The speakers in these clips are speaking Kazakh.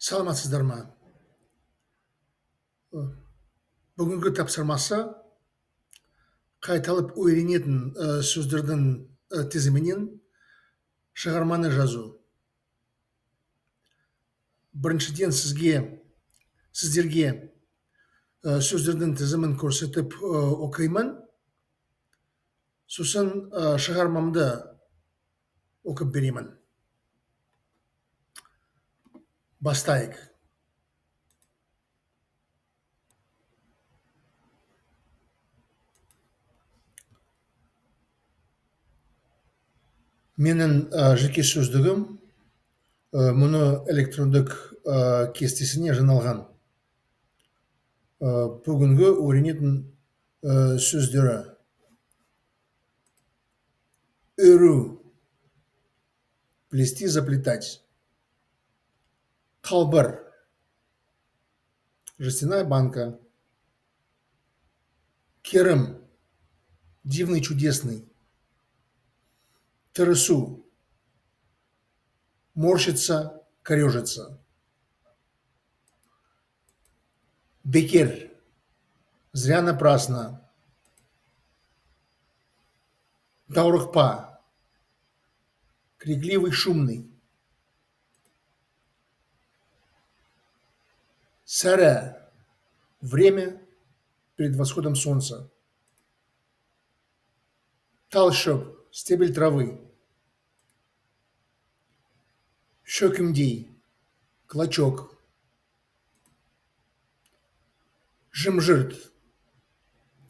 Саламатсыздар ма? Бүгінгі тапсырмасы қайталап үйренетін сөздердің тізімінен шығарманы жазу. Біріншіден сіздерге сөздердің тізімін көрсетіп оқимын, сосын шығармамды оқып беремін. Бастайық. Менің жеке сөздігім мұны электрондық кестесіне жиналған. Бүгінгі үйренетін сөздері: өру, плести, заплетать. Қалбыр, жестяная банка. Керым, дивный, чудесный. Тырысу, морщится, корежится. Бекер, зря напрасно. Даурықпа, крикливый, шумный. Сәрі, время перед восходом солнца. Талшоп, стебель травы. Шөкімдей, клочок. Жым-жырт,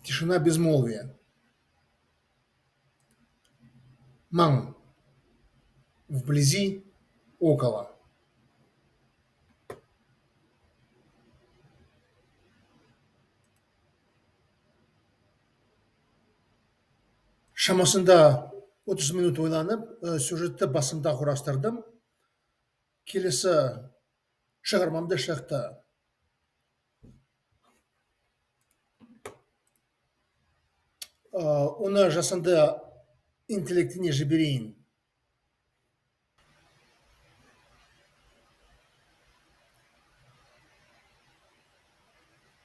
тишина, безмолвие. Маң, вблизи, около. Шамасында 30 минут ойланып, сюжетті басымда құрастырдым. Келесі шығармамды шықты. Оны жасанды интеллектіне жіберейін.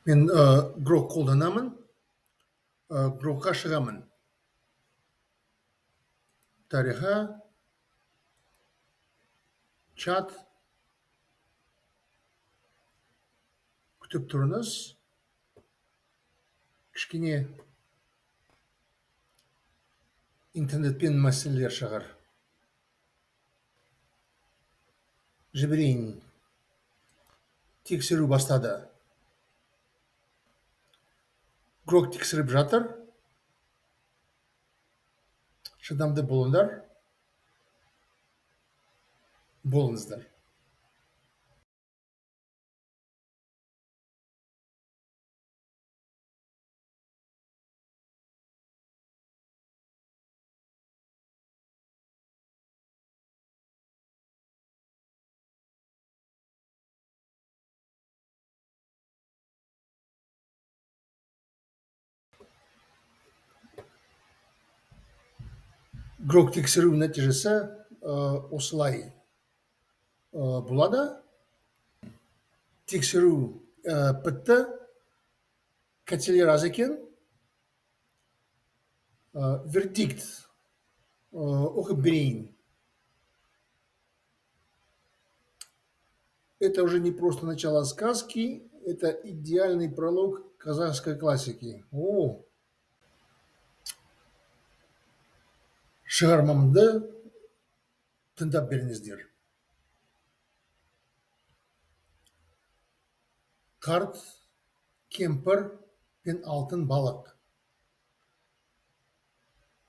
Мен грок қолданамын, грокқа шығамын. Тарихы, чат, күтіп тұрыңыз. Кішкене интернетпен мәселелер шығар. Жіберейін. Тексеру бастады. Грок тексеріп жатыр. Шыдамды болыңыздар. Грок тексеру нәтижесі осылай болады. Тексеру бітті. Қателер аз екен. Вердикт оқып берейін. Это уже не просто начало сказки, это идеальный пролог казахской классики. Шығармамды тыңдап беріңіздер. Қарт, кемпір пен алтын балық.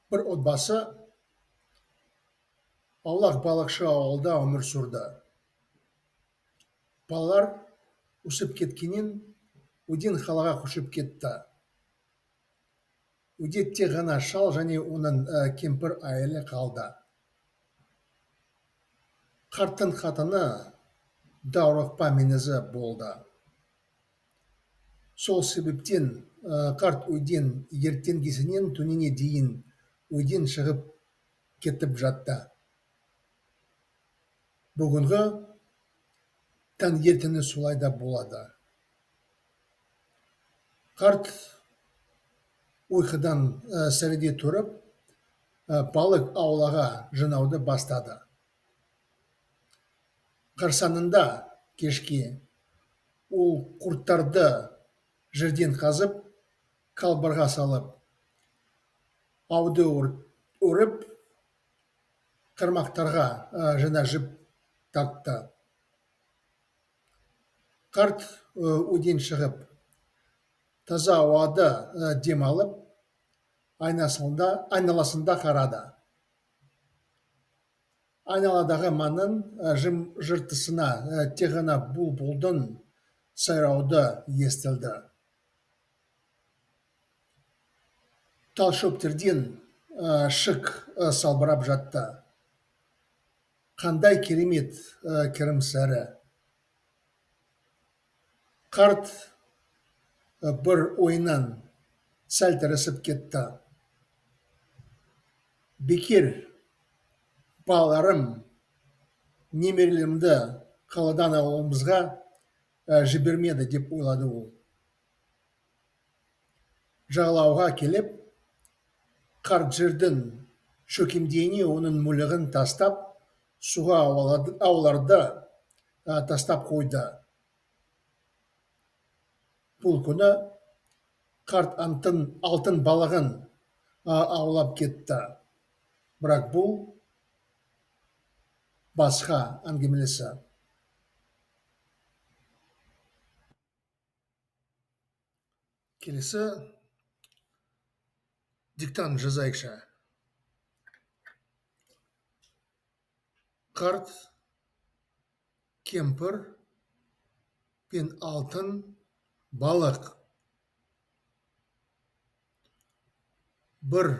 Бір отбасы аулақ балықшы ауылда өмір сүрді. Балалар өсіп кеткеннен үйден қалаға көшіп кетті. Үйде тек ғана шал және оның кемпір әйелі қалды. Қарттың қатыны даурықпа мінезі болды. Сол себептен қарт үйден ертеңгісінен түніне дейін үйден шығып кетіп жатты. Бүгінгі таңертеңі солай да болады. Қарт ұйқыдан сәреде тұрып, балық аулаға жинауды бастады. Қарсанында кешке ол құрттарды жерден қазып, қалбырға салып, ауды өріп, қармақтарға жіп тартты. Қарт үйден шығып, таза ауада дем алып, айналасында қарады. Айналадағы маңның жыртысына тек ғана бұлбұлдың сайрауды естілді. Тал шөптерден шық салбырап жатты. Қандай керемет кірімсәрі. Қарт бір ойынан сәл тірісіп кетті. Бекер, балаларым, немерелерімді қаладан ауылымызға жібермеді деп ойлады ол. Жағалауға келіп, қарт жердің шөкімдейіне оның мүлігін тастап, суға ауларды тастап қойды. Бұл күні қарт алтын балығын аулап кетті. Бірақ бұл басқа әңгімелесі. Келесі диктант жазайықшы. Қарт, кемпір пен алтын балық. Бір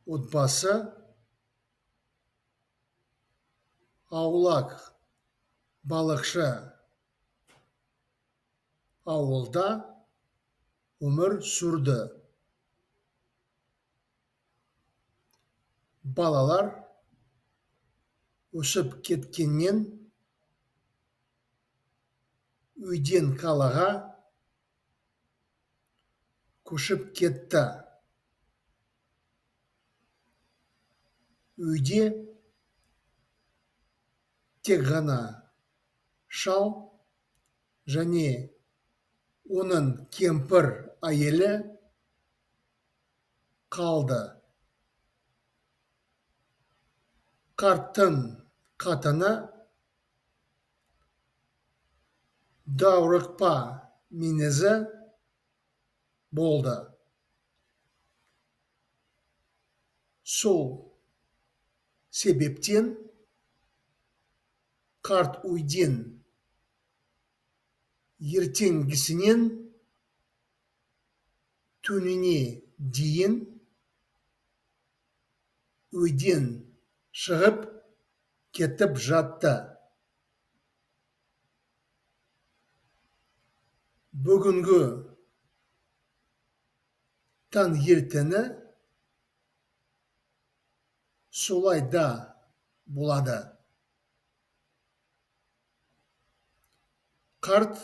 отбасы аулақ балықшы ауылда өмір сүрді. Балалар өсіп кеткеннен үйден қалаға көшіп кетті. Үйде тек ғана шал және оның кемпір әйелі қалды. Қарттың қатыны даурықпа мінезі болды. Сол себептен қарт үйден ертеңгісінен түніне дейін үйден шығып кетіп жатты. Бүгінгі таңертеңі солай да болады. Қарт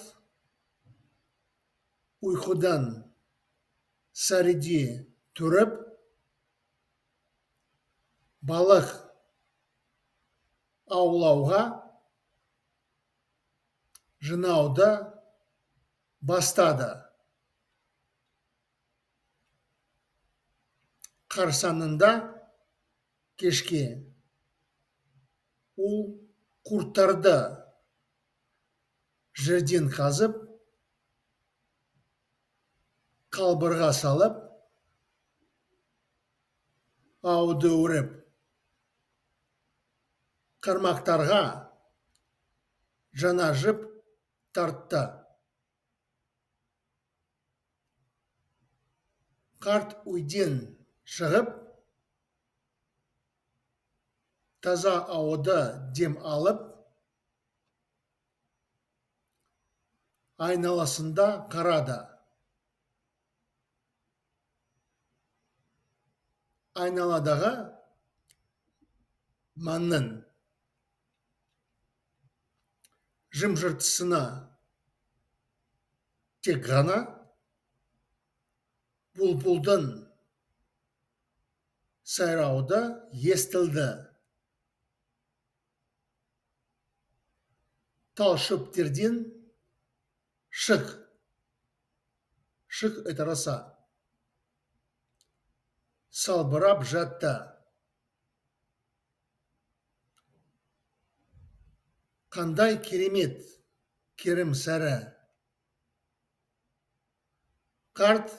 ұйқыдан сәреде тұрып, балық аулауға жинауды бастады. Қарсанында кешке ол құрттарды жерден қазып, қалбырға салып, ауды өріп, қармақтарға жіп тартты. Қарт үйден шығып, таза ауада дем алып, айналасында қарады. Айналадағы маңның жымжыртысына тек ғана бұлбұлдың сайрауы естілді. Тал шөптерден шық. Шық – это роса. Салбырап жатты. Қандай керемет, керім сәрі. Қарт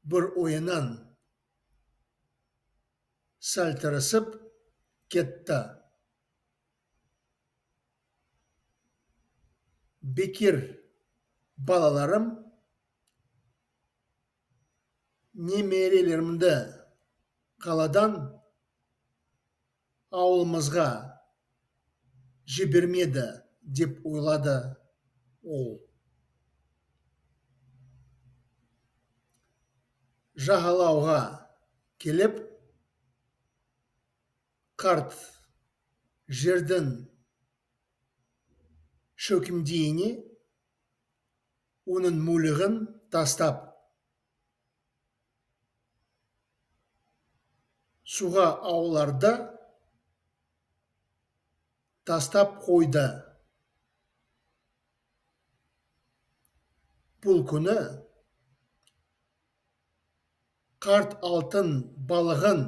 бір ойынан сәл тырысып кетті. Бекер балаларым, немерелерімді қаладан ауылымызға жібермеді деп ойлады ол. Жағалауға келіп, қарт жердің шөкімдейіне оның мүлігін тастап, суға ауларды тастап қойды. Бұл күні қарт алтын балығын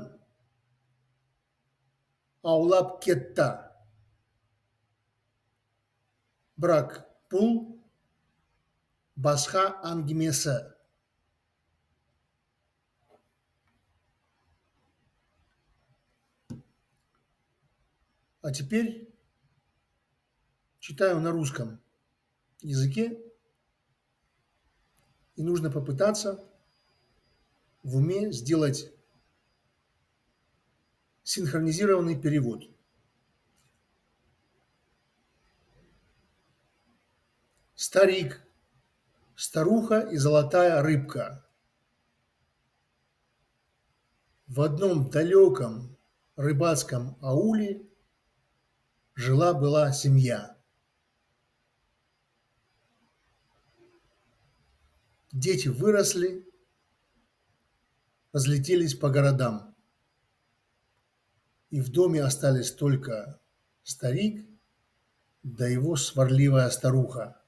аулап кетті. Бірақ бұл басқа әңгімесі. А теперь читаю на русском языке, и нужно попытаться в уме сделать синхронизированный перевод. Старик, старуха и золотая рыбка. В одном далеком рыбацком ауле жила-была семья. Дети выросли, разлетелись по городам. И в доме остались только старик да его сварливая старуха.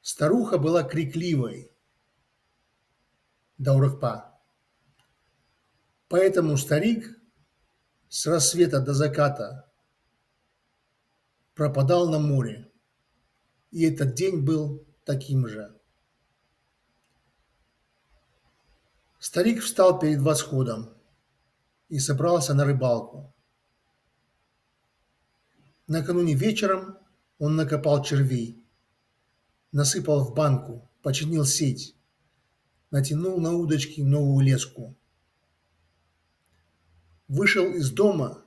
Старуха была крикливой, даурыкпа. Поэтому старик с рассвета до заката пропадал на море, и этот день был таким же. Старик встал перед восходом и собрался на рыбалку. Накануне вечером он накопал червей, насыпал в банку, починил сеть, натянул на удочки новую леску. Вышел из дома,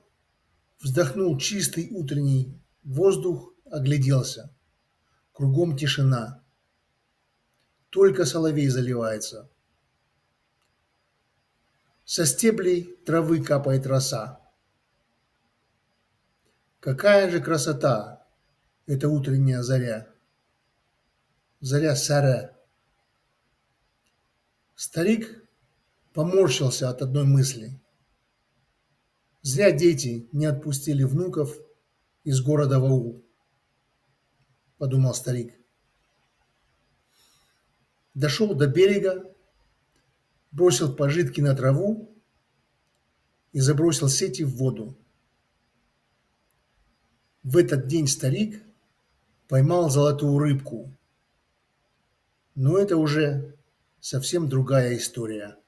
вздохнул чистый утренний воздух, огляделся. Кругом тишина. Только соловей заливается. Со стеблей травы капает роса. Какая же красота эта утренняя заря! Заря саря. Старик поморщился от одной мысли. Зря дети не отпустили внуков из города в аул, подумал старик. Дошел до берега, бросил пожитки на траву и забросил сети в воду. В этот день старик поймал золотую рыбку. Но это уже совсем другая история.